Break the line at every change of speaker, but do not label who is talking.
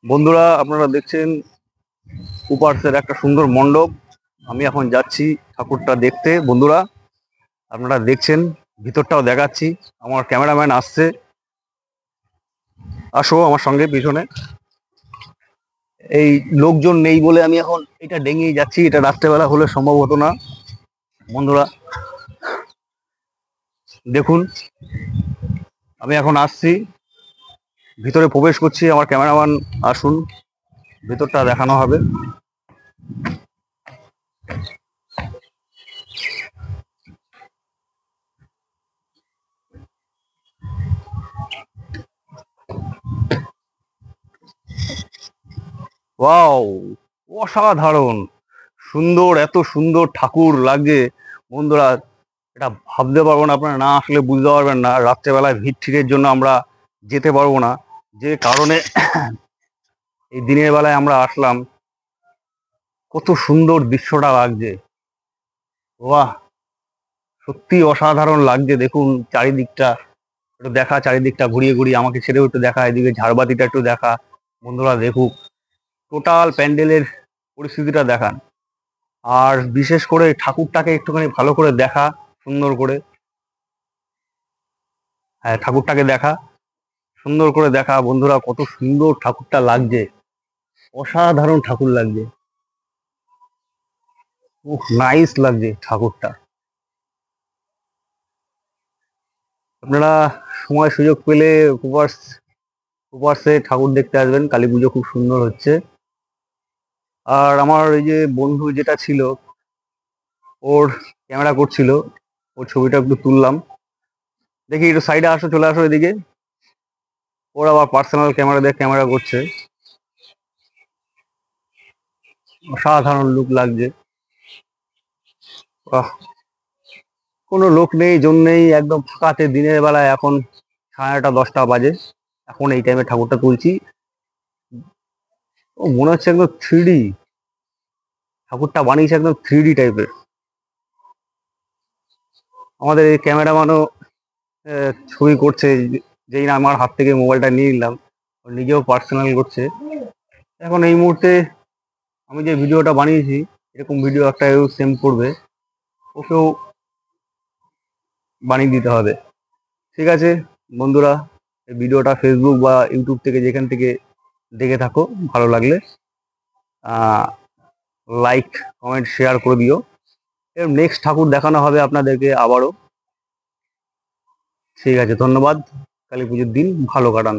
বন্ধুরা, আপনারা দেখছেন উপার্সের একটা সুন্দর মণ্ডপ। আমি এখন যাচ্ছি ঠাকুরটা দেখতে। বন্ধুরা, আপনারা দেখছেন, ভিতরটাও দেখাচ্ছি। আমার ক্যামেরাম্যান আসছে, আসো আমার সঙ্গে পিছনে। এই লোকজন নেই বলে আমি এখন এটা ডেঙিয়ে যাচ্ছি। এটা রাত্রেবেলা হলে সম্ভব হতো না। বন্ধুরা দেখুন, আমি এখন আসছি, ভিতরে প্রবেশ করছি। আমার ক্যামেরাম্যান আসুন, ভিতরটা দেখানো হবে। ওয়াও, অসাধারণ সুন্দর, এত সুন্দর ঠাকুর লাগছে বন্ধুরা। এটা ভাবতে পারবো না, আপনারা না আসলে বুঝতে পারবেন না। রাত্রেবেলায় ভিড় ঠিকের জন্য আমরা যেতে পারবো না, যে কারণে এই দিনের বেলায় আমরা আসলাম। কত সুন্দর দৃশ্যটা লাগছে, বাহ, সত্যি অসাধারণ লাগছে। দেখুন চারিদিকটা, একটু দেখা, চারিদিকটা ঘুরিয়ে ঘুরিয়ে আমাকে ছেড়েও একটু দেখা, এদিকে ঝাড়বাতিটা একটু দেখা। বন্ধুরা দেখুক, টোটাল প্যান্ডেলের পরিস্থিতিটা দেখান। আর বিশেষ করে ঠাকুরটাকে একটুখানি ভালো করে দেখা, সুন্দর করে। হ্যাঁ, ঠাকুরটাকে দেখা, সুন্দর করে দেখা। বন্ধুরা, কত সুন্দর ঠাকুরটা লাগছে, অসাধারণ ঠাকুর লাগছে। নাইস লাগছে ঠাকুরটা। আপনারা সময় সুযোগ পেলে উপাসে ঠাকুর দেখতে আসবেন। কালী পুজো খুব সুন্দর হচ্ছে। আর আমার এই যে বন্ধু যেটা ছিল, ওর ক্যামেরা করছিল, ওর ছবিটা একটু তুললাম। দেখি, একটু সাইডে আসো, চলে আসো এদিকে। ওর আবার পার্সোনাল ক্যামেরা দিয়ে ক্যামেরা করছে। অসাধারণ লুক লাগছে। আহ, কোনো লোক নেই, জন নেই, একদম ফাঁকাতে দিনের বেলায়। এখন 9:30-10টা বাজে, এখন এই টাইমে ঠাকুরটা তুলছি। ও মনে হচ্ছে একদম 3D, ঠাকুরটা বানিয়েছে একদম 3D টাইপের। আমাদের এই ক্যামেরাম্যানও ছবি করছে, যেই না আমার হাত থেকে মোবাইলটা নিয়ে নিলাম, ও নিজেও পার্সোনাল করছে। এখন এই মুহূর্তে আমি যে ভিডিওটা বানিয়েছি, এরকম ভিডিও একটা সেম করবে, ওকেও বানিয়ে দিতে হবে। ঠিক আছে বন্ধুরা, এই ভিডিওটা ফেসবুক বা ইউটিউব থেকে যেখান থেকে দেখে থাকো, ভালো লাগলে লাইক, কমেন্ট, শেয়ার করে দিও। এর নেক্সট ঠাকুর দেখানো হবে আপনাদেরকে আবারও। ঠিক আছে, ধন্যবাদ। কালী পুজোর দিন ভালো কাটান।